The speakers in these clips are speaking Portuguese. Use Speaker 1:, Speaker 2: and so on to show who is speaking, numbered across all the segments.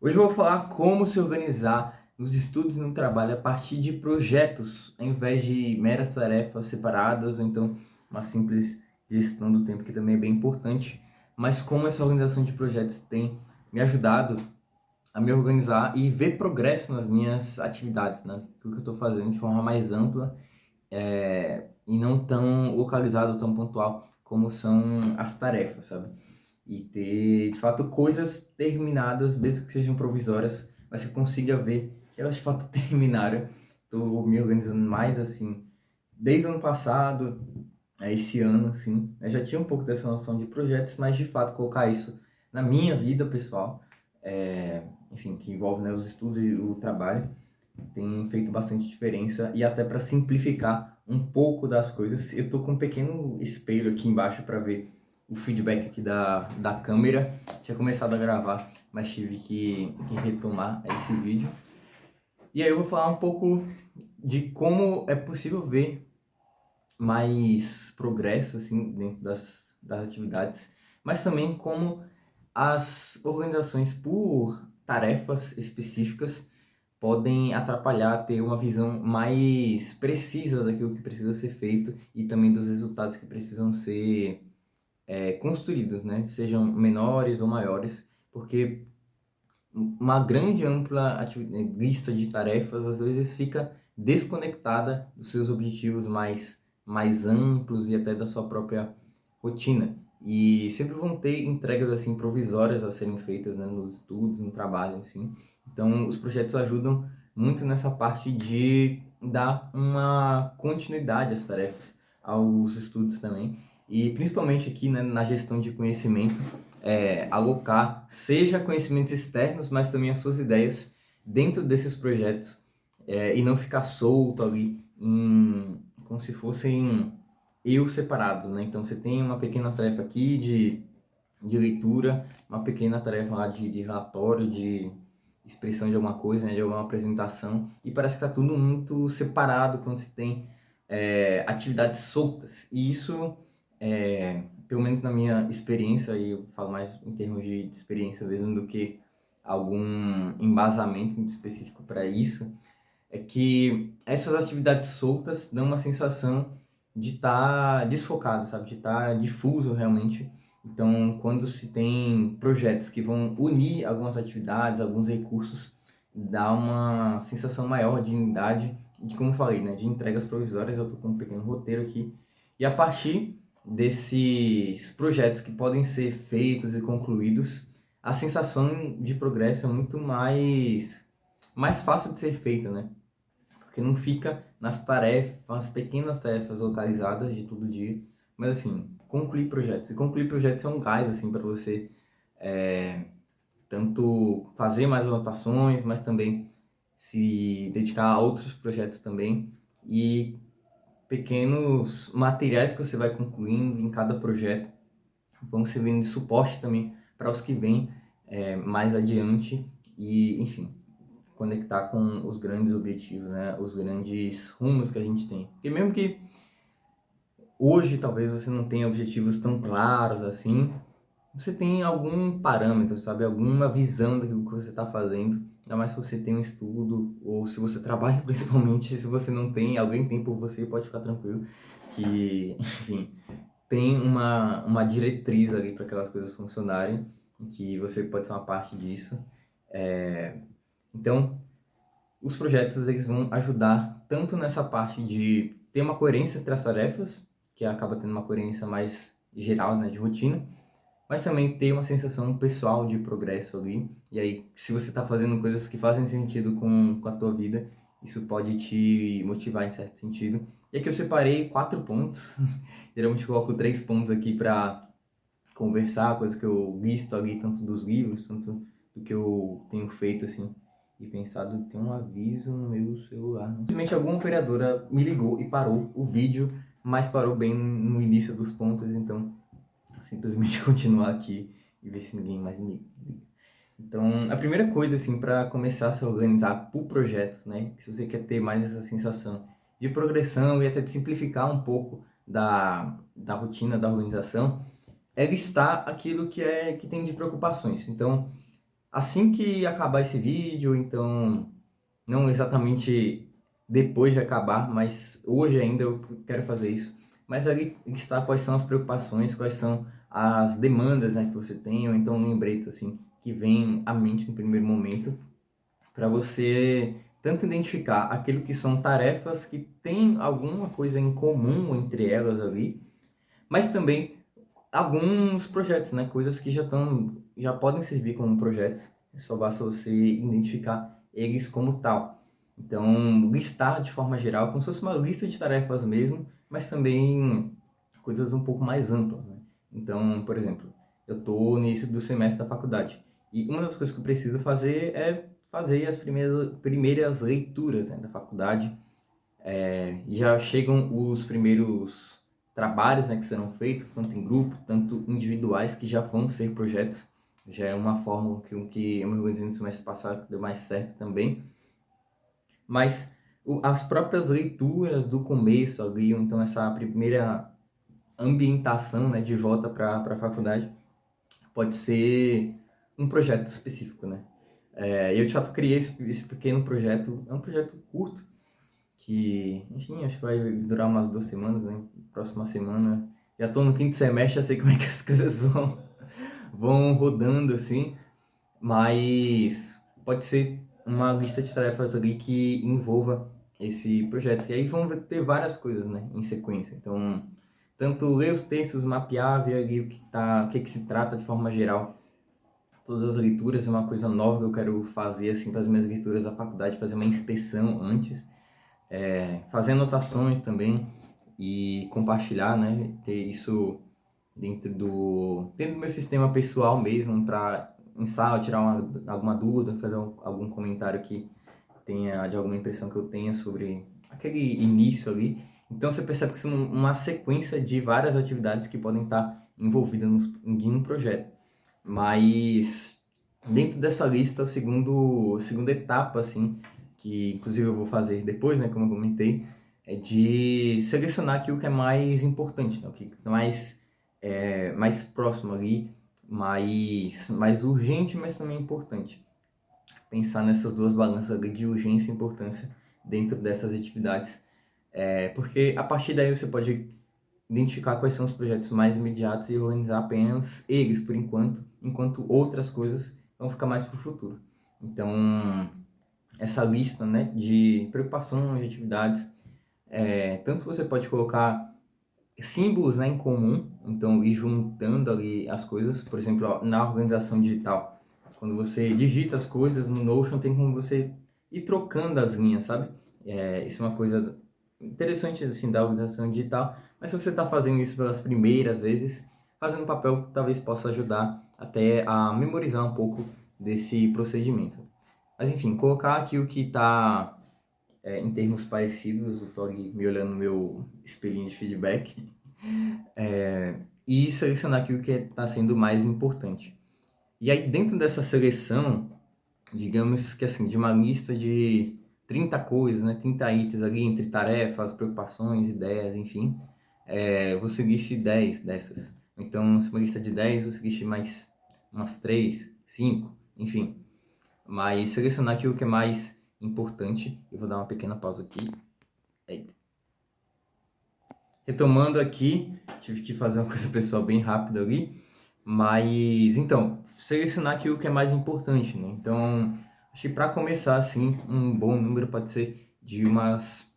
Speaker 1: Hoje eu vou falar como se organizar nos estudos e no trabalho a partir de projetos, ao invés de meras tarefas separadas ou então uma simples gestão do tempo, que também é bem importante. Mas como essa organização de projetos tem me ajudado a me organizar e ver progresso nas minhas atividades, né? O que eu estou fazendo de forma mais ampla e não tão localizado, tão pontual como são as tarefas, sabe? E ter, de fato, coisas terminadas, mesmo que sejam provisórias, mas que eu consiga ver que elas de fato terminaram. Estou me organizando mais assim, desde o ano passado, a esse ano, assim. Eu já tinha um pouco dessa noção de projetos, mas de fato colocar isso na minha vida pessoal, enfim, que envolve, né, os estudos e o trabalho, tem feito bastante diferença e até para simplificar um pouco das coisas. Eu tô com um pequeno espelho aqui embaixo para ver o feedback aqui da câmera. Tinha começado a gravar, mas tive que retomar esse vídeo. E aí eu vou falar um pouco de como é possível ver mais progresso assim dentro das atividades, mas também como as organizações por tarefas específicas podem atrapalhar ter uma visão mais precisa daquilo que precisa ser feito e também dos resultados que precisam ser construídos, né? Sejam menores ou maiores, porque uma grande ampla lista de tarefas às vezes fica desconectada dos seus objetivos mais amplos e até da sua própria rotina. E sempre vão ter entregas assim provisórias a serem feitas, né, nos estudos, no trabalho, assim. Então, os projetos ajudam muito nessa parte de dar uma continuidade às tarefas, aos estudos também. E principalmente aqui, né, na gestão de conhecimento, alocar, seja conhecimentos externos, mas também as suas ideias dentro desses projetos, e não ficar solto ali, como se fossem eu separados, né? Então você tem uma pequena tarefa aqui de leitura, uma pequena tarefa lá de relatório, de expressão de alguma coisa, né? De alguma apresentação, e parece que está tudo muito separado quando se tem atividades soltas. E isso, pelo menos na minha experiência, e eu falo mais em termos de experiência mesmo do que algum embasamento específico para isso, é que essas atividades soltas dão uma sensação de estar desfocado, sabe? De estar difuso realmente. Então, quando se tem projetos que vão unir algumas atividades, alguns recursos, dá uma sensação maior de unidade, de como eu falei, né? De entregas provisórias. Eu estou com um pequeno roteiro aqui. E a partir desses projetos que podem ser feitos e concluídos, a sensação de progresso é muito mais fácil de ser feita, né? Porque não fica nas tarefas, nas pequenas tarefas localizadas de todo dia, mas assim, concluir projetos. E concluir projetos é um gás, assim, para você tanto fazer mais anotações, mas também se dedicar a outros projetos também. E pequenos materiais que você vai concluindo em cada projeto vão servindo de suporte também para os que vêm mais adiante e, enfim, conectar com os grandes objetivos, né? Os grandes rumos que a gente tem. Porque mesmo que hoje talvez você não tenha objetivos tão claros assim, você tem algum parâmetro, sabe? Alguma visão daquilo que você está fazendo. Ainda mais se você tem um estudo ou se você trabalha, principalmente, se você não tem, alguém tem por você, pode ficar tranquilo que, enfim, tem uma diretriz ali para aquelas coisas funcionarem, que você pode ser uma parte disso. Então, os projetos eles vão ajudar tanto nessa parte de ter uma coerência entre as tarefas, que acaba tendo uma coerência mais geral, né, de rotina, mas também ter uma sensação pessoal de progresso ali. E aí, se você está fazendo coisas que fazem sentido com a tua vida, isso pode te motivar em certo sentido. E aqui eu separei 4 pontos. Geralmente eu coloco 3 pontos aqui para conversar, coisas que eu listo ali, tanto dos livros, tanto do que eu tenho feito, assim, e pensado, tem um aviso no meu celular. Simplesmente alguma operadora me ligou e parou o vídeo, mas parou bem no início dos pontos, então simplesmente continuar aqui e ver se ninguém mais me liga. Então, a primeira coisa, assim, para começar a se organizar por projetos, né, se você quer ter mais essa sensação de progressão e até de simplificar um pouco da rotina da organização, é listar aquilo que tem de preocupações. Então, assim que acabar esse vídeo, então não exatamente depois de acabar, mas hoje ainda eu quero fazer isso. Mas ali está quais são as preocupações, quais são as demandas, né, que você tem, ou então lembretes assim que vem à mente no primeiro momento, para você tanto identificar aquilo que são tarefas que têm alguma coisa em comum entre elas ali, mas também alguns projetos, né? Coisas que já podem servir como projetos. Só basta você identificar eles como tal. Então, listar de forma geral, como se fosse uma lista de tarefas mesmo, mas também coisas um pouco mais amplas, né? Então, por exemplo, eu estou no início do semestre da faculdade e uma das coisas que eu preciso fazer é fazer as primeiras leituras, né, da faculdade. Já chegam os primeiros trabalhos, né, que serão feitos, tanto em grupo, tanto individuais, que já vão ser projetos. Já é uma forma que eu me organizei no semestre passado, que deu mais certo também. Mas as próprias leituras do começo ali, ou então essa primeira ambientação, né, de volta para a faculdade, pode ser um projeto específico, né? Eu de fato criei esse pequeno projeto, é um projeto curto, que, enfim, acho que vai durar umas 2 semanas, né? Próxima semana. Já tô no quinto semestre, já sei como é que as coisas vão rodando assim, mas pode ser uma lista de tarefas ali que envolva esse projeto. E aí vão ter várias coisas, né, em sequência. Então, tanto ler os textos, mapear, ver ali o que se trata de forma geral. Todas as leituras é uma coisa nova que eu quero fazer assim para as minhas leituras da faculdade, fazer uma inspeção antes, fazer anotações também e compartilhar, né? Ter isso dentro do meu sistema pessoal mesmo, para em sala tirar alguma dúvida, fazer algum comentário que tenha de alguma impressão que eu tenha sobre aquele início ali. Então você percebe que são uma sequência de várias atividades que podem estar envolvidas em um projeto. Mas dentro dessa lista, a segunda etapa, assim, que inclusive eu vou fazer depois, né, como eu comentei, é de selecionar aquilo que é mais importante, né, o que é mais próximo ali, mais urgente, mas também importante. Pensar nessas duas balanças ali de urgência e importância dentro dessas atividades, porque a partir daí você pode identificar quais são os projetos mais imediatos e organizar apenas eles por enquanto, enquanto outras coisas vão ficar mais para o futuro. Então, essa lista, né, de preocupações, de atividades, tanto você pode colocar símbolos, né, em comum, então ir juntando ali as coisas, por exemplo, ó, na organização digital, quando você digita as coisas no Notion, tem como você ir trocando as linhas, sabe? Isso é uma coisa interessante assim da organização digital, mas se você está fazendo isso pelas primeiras vezes, fazendo papel talvez possa ajudar até a memorizar um pouco desse procedimento. Mas enfim, colocar aqui o que está em termos parecidos, eu estou ali me olhando no meu espelhinho de feedback, e selecionar aquilo que está sendo mais importante. E aí dentro dessa seleção, digamos que assim, de uma lista de 30 coisas, né, 30 itens ali entre tarefas, preocupações, ideias, enfim, você liste 10 dessas. Então, se uma lista de 10, você liste mais umas 3, 5, enfim. Mas selecionar aquilo que é mais importante. Eu vou dar uma pequena pausa aqui. Eita. Retomando aqui, tive que fazer uma coisa pessoal bem rápida ali. Mas, então, selecionar aquilo que é mais importante, né? Então, acho que para começar, assim, um bom número pode ser de umas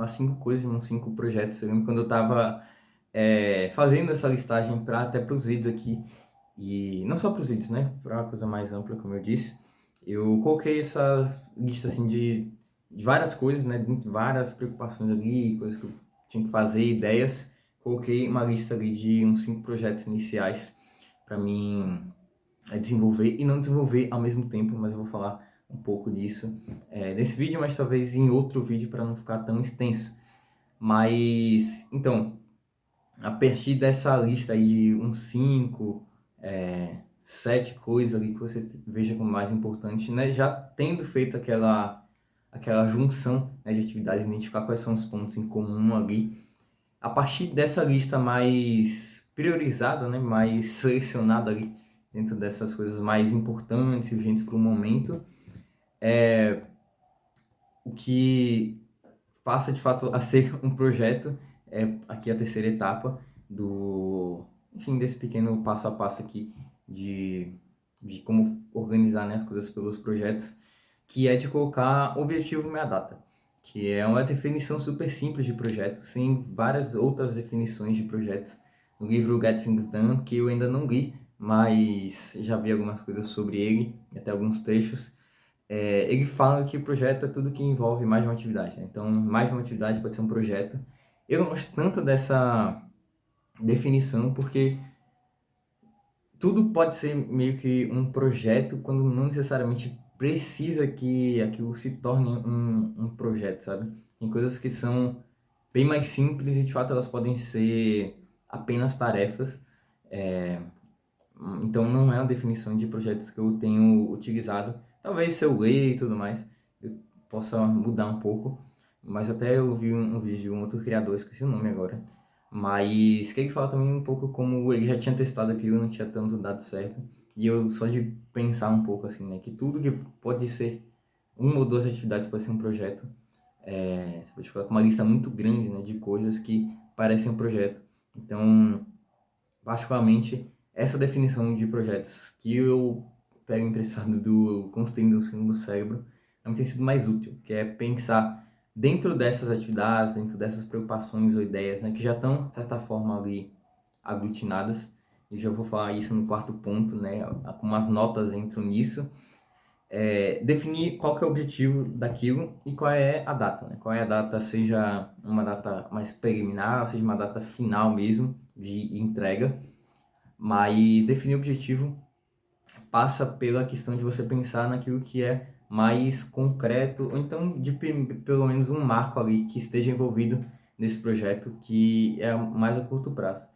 Speaker 1: 5 coisas, uns 5 projetos. Eu lembro quando eu estava fazendo essa listagem até para os vídeos aqui, e não só para os vídeos, né? Para uma coisa mais ampla, como eu disse, eu coloquei essa lista, assim, de várias coisas, né? Várias preocupações ali, coisas que eu tinha que fazer, ideias. Coloquei uma lista ali de uns 5 projetos iniciais para mim desenvolver e não desenvolver ao mesmo tempo, mas eu vou falar um pouco disso nesse vídeo, mas talvez em outro vídeo para não ficar tão extenso. Mas, então, a partir dessa lista aí de uns 5, 7 coisas ali que você veja como mais importante, né? Já tendo feito aquela junção, né, de atividades, identificar quais são os pontos em comum ali. A partir dessa lista mais priorizada, né, mais selecionada ali dentro dessas coisas mais importantes e urgentes para o momento, o que passa de fato a ser um projeto é aqui a terceira etapa enfim, desse pequeno passo a passo aqui de como organizar, né, as coisas pelos projetos, que é de colocar objetivo meia data, que é uma definição super simples de projetos, sem várias outras definições de projetos no livro Get Things Done, que eu ainda não li, mas já vi algumas coisas sobre ele, até alguns trechos. Ele fala que o projeto é tudo que envolve mais de uma atividade, né? Então, mais de uma atividade pode ser um projeto. Eu não gosto tanto dessa definição, porque tudo pode ser meio que um projeto, quando não necessariamente precisa que aquilo se torne um projeto, sabe? Tem coisas que são bem mais simples e, de fato, elas podem ser apenas tarefas. Então, não é uma definição de projetos que eu tenho utilizado. Talvez se eu ler e tudo mais, eu possa mudar um pouco. Mas até eu vi um vídeo de um outro criador, esqueci o nome agora. Mas que ele fala também um pouco como ele já tinha testado aquilo, não tinha tanto dado certo. E eu só de pensar um pouco assim, né? Que tudo que pode ser uma ou duas atividades pode ser um projeto. Você pode ficar com uma lista muito grande, né, de coisas que parecem um projeto. Então, particularmente, essa definição de projetos que eu pego emprestado do Construindo o Segundo Cérebro não tem sido mais útil, que é pensar dentro dessas atividades, dentro dessas preocupações ou ideias, né, que já estão, de certa forma, ali aglutinadas. E já vou falar isso no quarto ponto, né, como as notas entram nisso. Definir qual que é o objetivo daquilo e qual é a data, né? Qual é a data, seja uma data mais preliminar, seja uma data final mesmo de entrega. Mas definir o objetivo passa pela questão de você pensar naquilo que é mais concreto, ou então de pelo menos um marco ali que esteja envolvido nesse projeto, que é mais a curto prazo.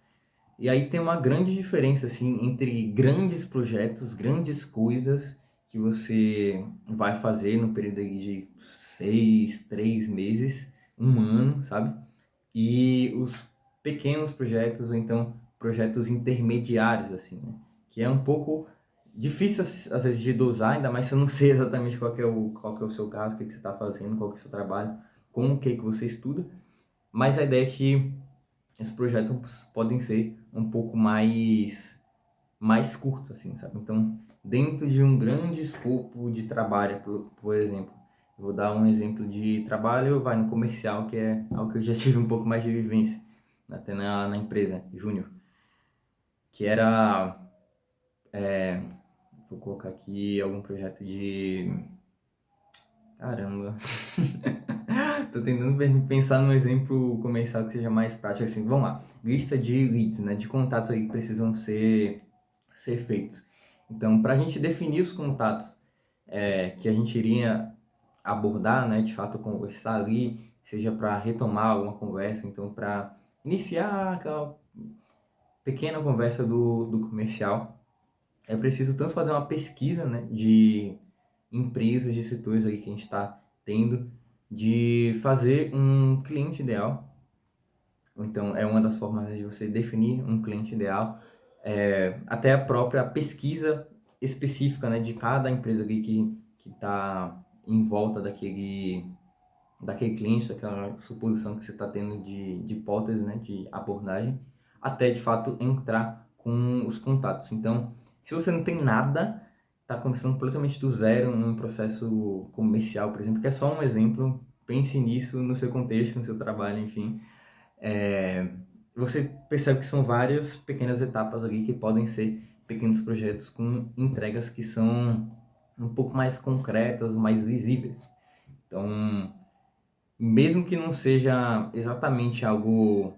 Speaker 1: E aí tem uma grande diferença assim entre grandes projetos, grandes coisas que você vai fazer no período de 6, 3 meses, um ano, sabe? E os pequenos projetos, ou então projetos intermediários, assim, né? Que é um pouco difícil às vezes de dosar, ainda mais se eu não sei exatamente qual que é o seu caso, o que você está fazendo, qual que é o seu trabalho, com o que você estuda, mas a ideia é que esses projetos podem ser um pouco mais curtos, assim, sabe? Então, dentro de um grande escopo de trabalho, por exemplo, eu vou dar um exemplo de trabalho, vai no comercial, que é algo que eu já tive um pouco mais de vivência, até na empresa Júnior, que era, vou colocar aqui algum projeto de, caramba, tô tentando pensar num exemplo comercial que seja mais prático, assim, vamos lá, lista de leads, né, de contatos aí que precisam ser feitos. Então, para a gente definir os contatos que a gente iria abordar, né, de fato conversar ali, seja para retomar alguma conversa, então para iniciar aquela pequena conversa do comercial, é preciso tanto fazer uma pesquisa, né, de empresas, de setores aí que a gente está tendo, de fazer um cliente ideal. Então, é uma das formas de você definir um cliente ideal, até a própria pesquisa específica, né, de cada empresa ali que está em volta daquele cliente, daquela suposição que você está tendo de hipótese, né, de abordagem, até de fato entrar com os contatos. Então, se você não tem nada, está começando completamente do zero num processo comercial, por exemplo, que é só um exemplo, pense nisso no seu contexto, no seu trabalho, enfim. Você percebe que são várias pequenas etapas ali que podem ser pequenos projetos com entregas que são um pouco mais concretas, mais visíveis. Então, mesmo que não seja exatamente algo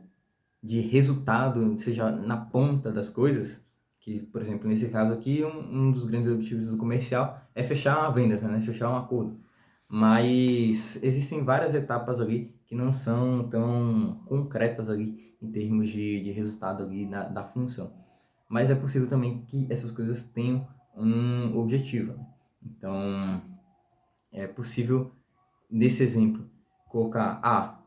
Speaker 1: de resultado, seja na ponta das coisas, que, por exemplo, nesse caso aqui, um dos grandes objetivos do comercial é fechar uma venda, né? Fechar um acordo. Mas existem várias etapas ali que não são tão concretas ali em termos de resultado ali da função. Mas é possível também que essas coisas tenham um objetivo. Então, é possível, nesse exemplo, colocar,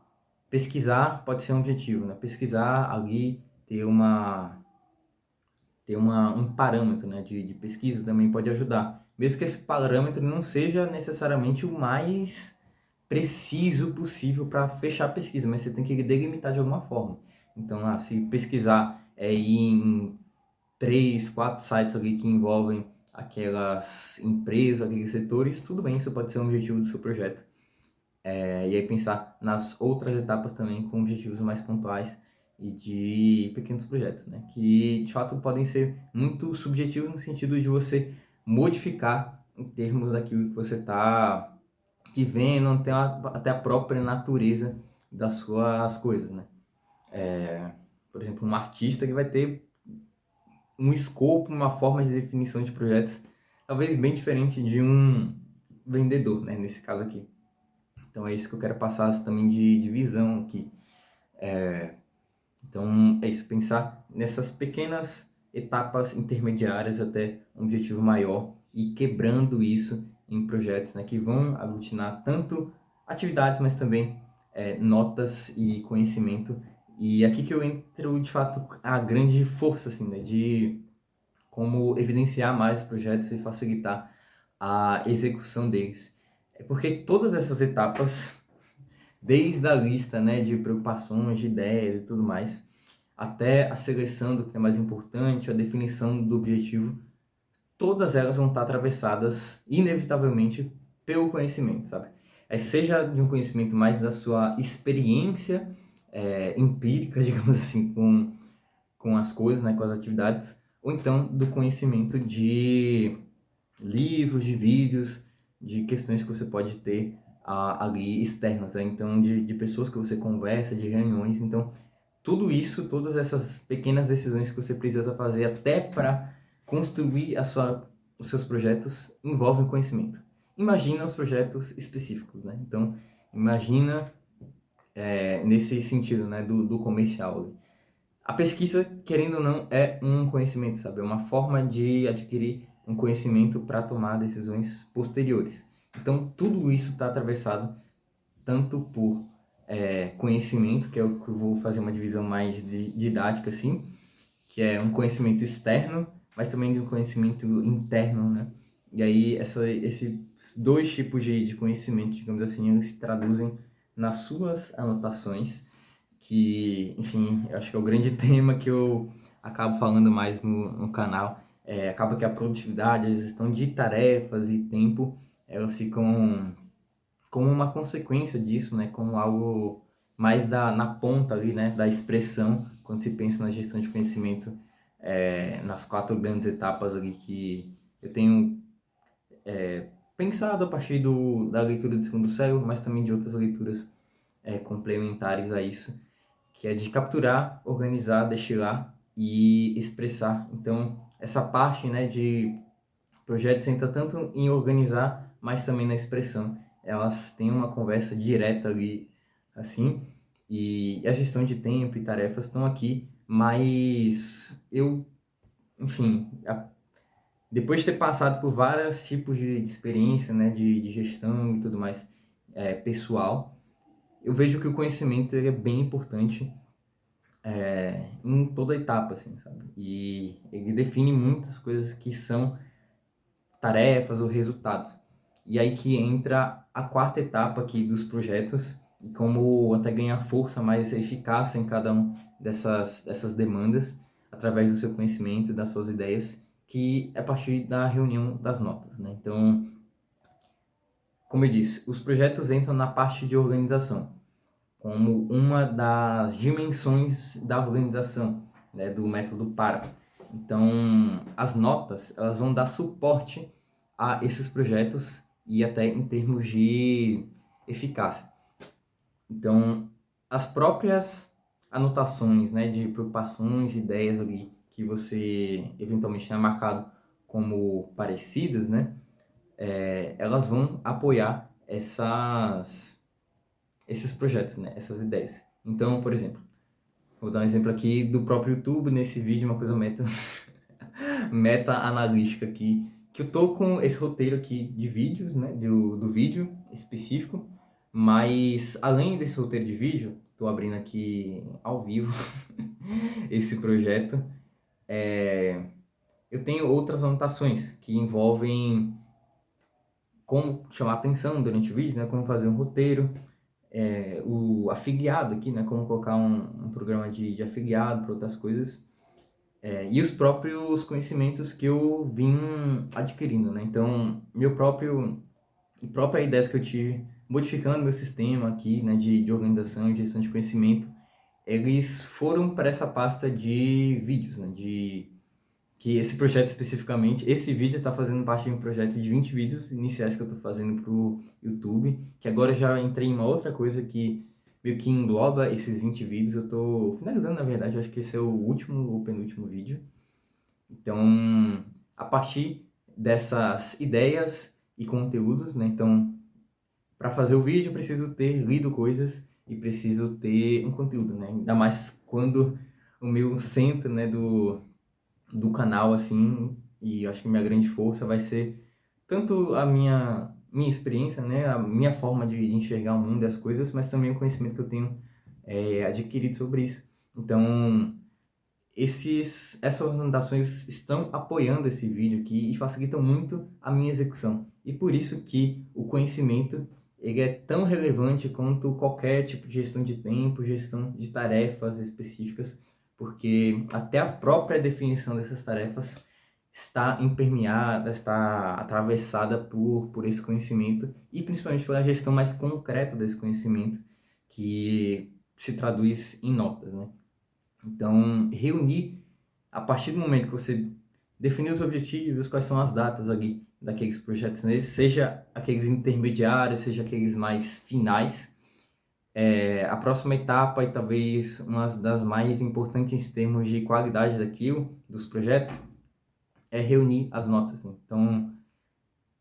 Speaker 1: pesquisar pode ser um objetivo, né? Pesquisar ali, ter ter um parâmetro, né, de pesquisa também pode ajudar. Mesmo que esse parâmetro não seja necessariamente o mais preciso possível para fechar a pesquisa, mas você tem que delimitar de alguma forma. Então, se pesquisar em 3, 4 sites ali que envolvem aquelas empresas, aqueles setores, tudo bem, isso pode ser um objetivo do seu projeto. E aí pensar nas outras etapas também com objetivos mais pontuais e de pequenos projetos, né? Que de fato podem ser muito subjetivos no sentido de você modificar em termos daquilo que você está vivendo, até a própria natureza das suas coisas, né? Por exemplo, um artista que vai ter um escopo, uma forma de definição de projetos talvez bem diferente de um vendedor, né? Nesse caso aqui. Então é isso que eu quero passar também de visão aqui. Então é isso, pensar nessas pequenas etapas intermediárias até um objetivo maior e quebrando isso em projetos, né, que vão aglutinar tanto atividades, mas também notas e conhecimento. E aqui que eu entro, de fato, a grande força, assim, né, de como evidenciar mais projetos e facilitar a execução deles. É porque todas essas etapas, desde a lista, né, de preocupações, de ideias e tudo mais, até a seleção do que é mais importante, a definição do objetivo, todas elas vão estar atravessadas, inevitavelmente, pelo conhecimento, sabe? Seja de um conhecimento mais da sua experiência empírica, digamos assim, com as coisas, né, com as atividades, ou então do conhecimento de livros, de vídeos, de questões que você pode ter ali externas, né? Então de pessoas que você conversa, de reuniões, então tudo isso, todas essas pequenas decisões que você precisa fazer até para construir os seus projetos envolvem conhecimento. Imagina os projetos específicos, né? Então imagina nesse sentido, né, do comercial. A pesquisa, querendo ou não, é um conhecimento, sabe? É uma forma de adquirir um conhecimento para tomar decisões posteriores. Então, tudo isso está atravessado tanto por conhecimento, que é o que eu vou fazer uma divisão mais didática, assim, que é um conhecimento externo, mas também de um conhecimento interno, né? E aí, esses dois tipos de conhecimento, digamos assim, eles se traduzem nas suas anotações, que, enfim, eu acho que é o grande tema que eu acabo falando mais no canal. Acaba que a produtividade, a gestão de tarefas e tempo, elas ficam como uma consequência disso, né? Como algo mais na ponta ali, né? Da expressão, quando se pensa na gestão de conhecimento, nas 4 grandes etapas ali que eu tenho pensado a partir da leitura de Segundo Céu, mas também de outras leituras complementares a isso, que é de capturar, organizar, destilar e expressar. Então, essa parte, né, de projetos entra tanto em organizar, mas também na expressão. Elas têm uma conversa direta ali, assim, e a gestão de tempo e tarefas estão aqui, mas enfim, depois de ter passado por vários tipos de experiência, né, de gestão e tudo mais, pessoal, eu vejo que o conhecimento ele é bem importante em toda etapa, assim, sabe? E ele define muitas coisas que são tarefas ou resultados. E aí que entra a 4ª etapa aqui dos projetos e como até ganhar força mais eficácia em cada um dessas demandas através do seu conhecimento, das suas ideias, que é a partir da reunião das notas, né? Então, como eu disse, os projetos entram na parte de organização como uma das dimensões da organização, né, do método PARA. Então, as notas elas vão dar suporte a esses projetos e até em termos de eficácia. Então, as próprias anotações, né, de preocupações, ideias ali que você eventualmente tenha marcado como parecidas, né, elas vão apoiar esses projetos, né, essas ideias. Então, por exemplo, vou dar um exemplo aqui do próprio YouTube, nesse vídeo, uma coisa meta-analítica aqui, que eu tô com esse roteiro aqui de vídeos, né, do vídeo específico, mas além desse roteiro de vídeo, tô abrindo aqui ao vivo esse projeto, eu tenho outras anotações que envolvem como chamar atenção durante o vídeo, né? Como fazer um roteiro, o afiliado aqui, né? Como colocar um programa de afiliado para outras coisas. E os próprios conhecimentos que eu vim adquirindo, né? Então, própria ideias que eu tive modificando meu sistema aqui, né? De organização e gestão de conhecimento, eles foram para essa pasta de vídeos, né? Que esse projeto especificamente, esse vídeo está fazendo parte de um projeto de 20 vídeos iniciais que eu estou fazendo para o YouTube, que agora já entrei em uma outra coisa que meio que engloba esses 20 vídeos. Eu estou finalizando, na verdade, eu acho que esse é o último ou penúltimo vídeo. Então, a partir dessas ideias e conteúdos, né? Então, para fazer o vídeo, eu preciso ter lido coisas e preciso ter um conteúdo, né? Ainda mais quando o meu centro, né, do canal, assim, e eu acho que minha grande força vai ser tanto a minha experiência, né, a minha forma de enxergar o mundo e as coisas, mas também o conhecimento que eu tenho adquirido sobre isso. Então, essas anotações estão apoiando esse vídeo aqui e facilitam muito a minha execução. E por isso que o conhecimento ele é tão relevante quanto qualquer tipo de gestão de tempo, gestão de tarefas específicas, porque até a própria definição dessas tarefas está impermeada, está atravessada por esse conhecimento e principalmente pela gestão mais concreta desse conhecimento, que se traduz em notas, né? Então, reunir, a partir do momento que você definir os objetivos, quais são as datas ali daqueles projetos, né? Seja aqueles intermediários, seja aqueles mais finais, a próxima etapa e talvez uma das mais importantes em termos de qualidade dos projetos, é reunir as notas, né? Então,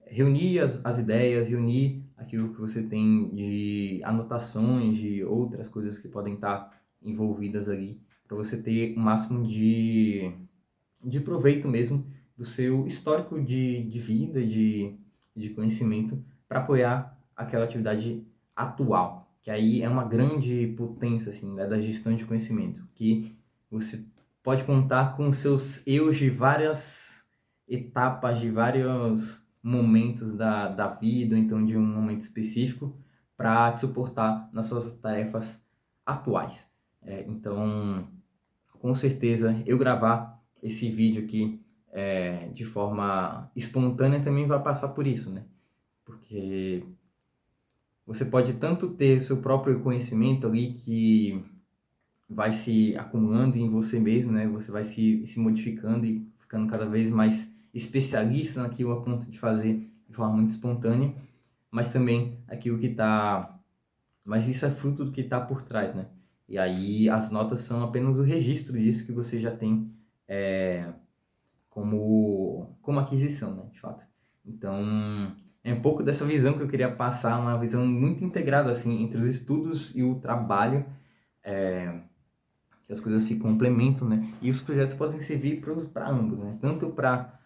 Speaker 1: reunir as ideias, reunir aquilo que você tem de anotações, de outras coisas que podem estar envolvidas ali, para você ter o máximo de proveito mesmo do seu histórico de vida, de conhecimento, para apoiar aquela atividade atual, que aí é uma grande potência assim, né, da gestão de conhecimento, que você pode contar com seus eus de várias etapas, de vários momentos da vida, ou então de um momento específico, para te suportar nas suas tarefas atuais. Então, com certeza, eu gravar esse vídeo aqui de forma espontânea também vai passar por isso, né? Porque você pode tanto ter seu próprio conhecimento ali que vai se acumulando em você mesmo, né? Você vai se modificando e ficando cada vez mais especialista naquilo a ponto de fazer de forma muito espontânea, mas também aquilo que está... Mas isso é fruto do que está por trás, né? E aí as notas são apenas o registro disso que você já tem como aquisição, né? De fato. Então, é um pouco dessa visão que eu queria passar, uma visão muito integrada, assim, entre os estudos e o trabalho, que as coisas se complementam, né? E os projetos podem servir para ambos, né? Tanto para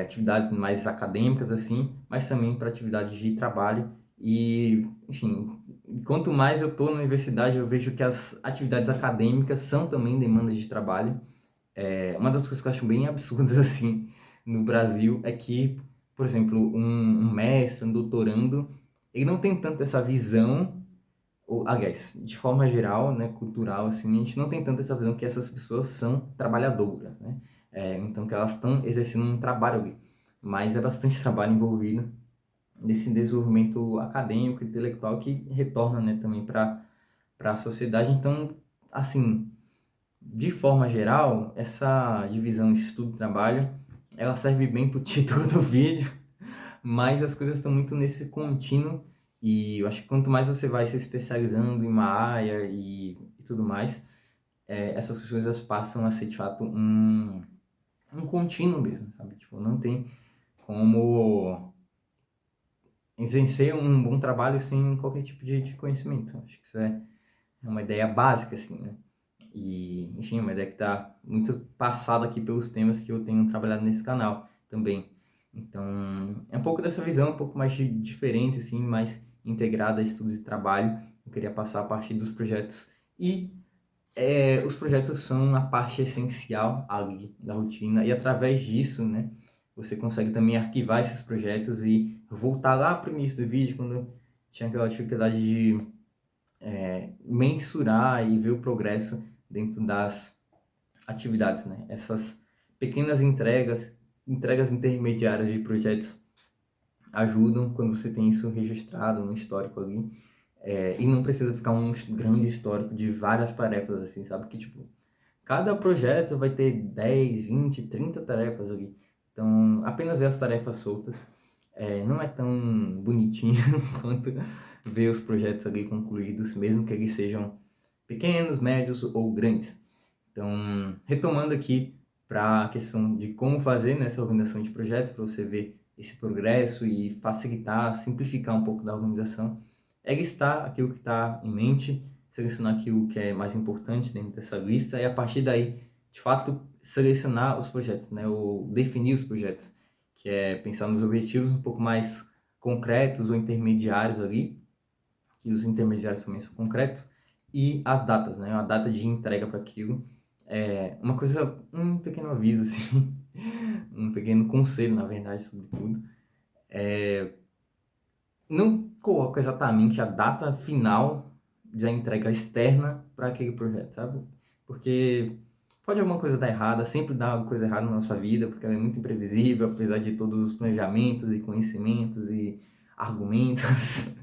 Speaker 1: atividades mais acadêmicas, assim, mas também para atividades de trabalho. E, enfim, quanto mais eu estou na universidade, eu vejo que as atividades acadêmicas são também demandas de trabalho. Uma das coisas que eu acho bem absurdas, assim, no Brasil é que, por exemplo, um mestre, um doutorando, ele não tem tanto essa visão, ou, aliás, de forma geral, né, cultural, assim, a gente não tem tanto essa visão que essas pessoas são trabalhadoras, né? Então, que elas estão exercendo um trabalho ali. Mas é bastante trabalho envolvido nesse desenvolvimento acadêmico, intelectual, que retorna, né, também para a sociedade. Então, assim, de forma geral, essa divisão estudo-trabalho, ela serve bem para o título do vídeo, mas as coisas estão muito nesse contínuo e eu acho que quanto mais você vai se especializando em uma área e tudo mais, essas coisas passam a ser de fato um contínuo mesmo, sabe? Tipo, não tem como exercer um bom trabalho sem qualquer tipo de conhecimento. Acho que isso é uma ideia básica, assim, né? E, enfim, uma ideia que está muito passada aqui pelos temas que eu tenho trabalhado nesse canal também. Então, é um pouco dessa visão, um pouco mais diferente, assim, mais integrada a estudos e trabalho. Eu queria passar a partir dos projetos e os projetos são a parte essencial ali da rotina e através disso, né, você consegue também arquivar esses projetos e voltar lá para o início do vídeo, quando tinha aquela dificuldade de mensurar e ver o progresso dentro das atividades, né? Essas pequenas entregas intermediárias de projetos ajudam quando você tem isso registrado no histórico ali. E não precisa ficar um grande histórico de várias tarefas, assim, sabe? Que, tipo, cada projeto vai ter 10, 20, 30 tarefas ali. Então, apenas ver as tarefas soltas não é tão bonitinho quanto ver os projetos ali concluídos, mesmo que eles sejam pequenos, médios ou grandes. Então, retomando aqui para a questão de como fazer nessa organização de projetos, para você ver esse progresso e facilitar, simplificar um pouco da organização, é listar aquilo que está em mente, selecionar aquilo que é mais importante dentro dessa lista e a partir daí, de fato, selecionar os projetos, né? Ou definir os projetos, que é pensar nos objetivos um pouco mais concretos ou intermediários ali, que os intermediários também são concretos, e as datas, né? A data de entrega para aquilo. Uma coisa, um pequeno aviso, assim, um pequeno conselho, na verdade, sobre tudo. Não coloca exatamente a data final da entrega externa para aquele projeto, sabe? Porque pode alguma coisa dar errada, sempre dá alguma coisa errada na nossa vida, porque ela é muito imprevisível, apesar de todos os planejamentos e conhecimentos e argumentos,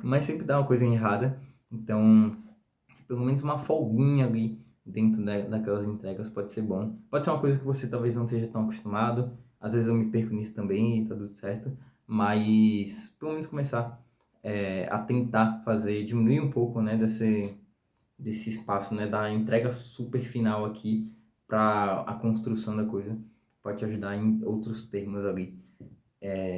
Speaker 1: mas sempre dá uma coisa errada. Então, pelo menos uma folguinha ali dentro daquelas entregas pode ser bom. Pode ser uma coisa que você talvez não esteja tão acostumado, às vezes eu me perco nisso também e tá tudo certo, mas pelo menos começar a tentar fazer, diminuir um pouco, né, desse espaço, né, da entrega super final aqui para a construção da coisa. Pode te ajudar em outros termos ali.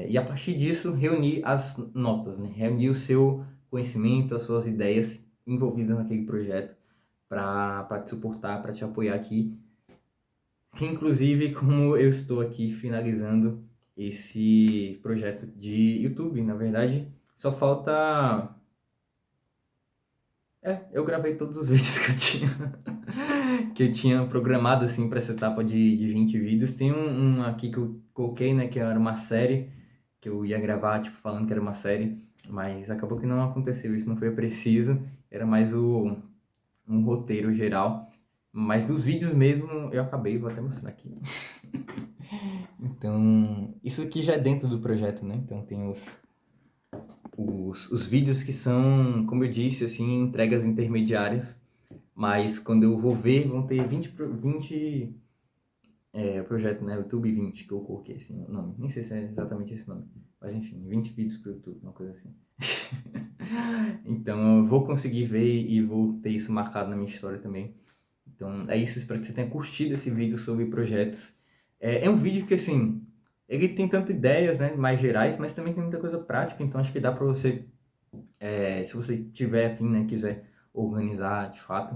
Speaker 1: E a partir disso, reunir as notas, né? Reunir o seu conhecimento, as suas ideias envolvidas naquele projeto para te suportar, para te apoiar aqui. Que, inclusive, como eu estou aqui finalizando esse projeto de YouTube, na verdade, só falta... eu gravei todos os vídeos que eu tinha programado, assim, para essa etapa de 20 vídeos. Tem um aqui que eu coloquei, né, que era uma série, que eu ia gravar, tipo, falando que era uma série, mas acabou que não aconteceu, isso não foi preciso, era mais um roteiro geral. Mas dos vídeos mesmo, eu acabei, vou até mostrar aqui. Então, isso aqui já é dentro do projeto, né? Então tem os vídeos que são, como eu disse, assim, entregas intermediárias, mas quando eu vou ver, vão ter 20 projeto, né? YouTube 20, que eu coloquei assim, o nome. Nem sei se é exatamente esse nome, mas enfim, 20 vídeos pro YouTube, uma coisa assim. Então eu vou conseguir ver e vou ter isso marcado na minha história também. Então é isso, espero que você tenha curtido esse vídeo sobre projetos. É um vídeo que, assim, ele tem tanto ideias, né, mais gerais, mas também tem muita coisa prática, então acho que dá pra você, se você tiver afim, né, quiser organizar de fato,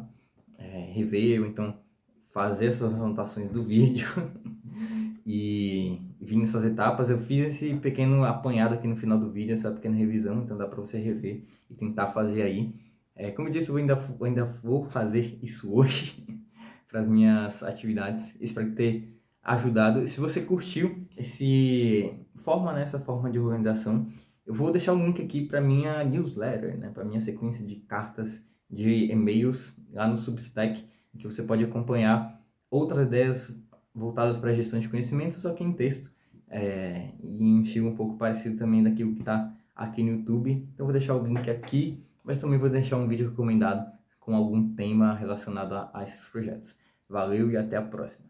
Speaker 1: rever ou então fazer as suas anotações do vídeo e vir nessas etapas. Eu fiz esse pequeno apanhado aqui no final do vídeo, essa pequena revisão, então dá para você rever e tentar fazer aí. Como eu disse, eu ainda vou fazer isso hoje para as minhas atividades. Espero ter ajudado. Se você curtiu essa forma de organização, eu vou deixar o link aqui para minha newsletter, né, para minha sequência de cartas de e-mails lá no Substack, que você pode acompanhar outras ideias voltadas para a gestão de conhecimento, só que em texto, e em estilo um pouco parecido também daquilo que está aqui no YouTube. Então vou deixar o link aqui, mas também vou deixar um vídeo recomendado com algum tema relacionado a esses projetos. Valeu e até a próxima!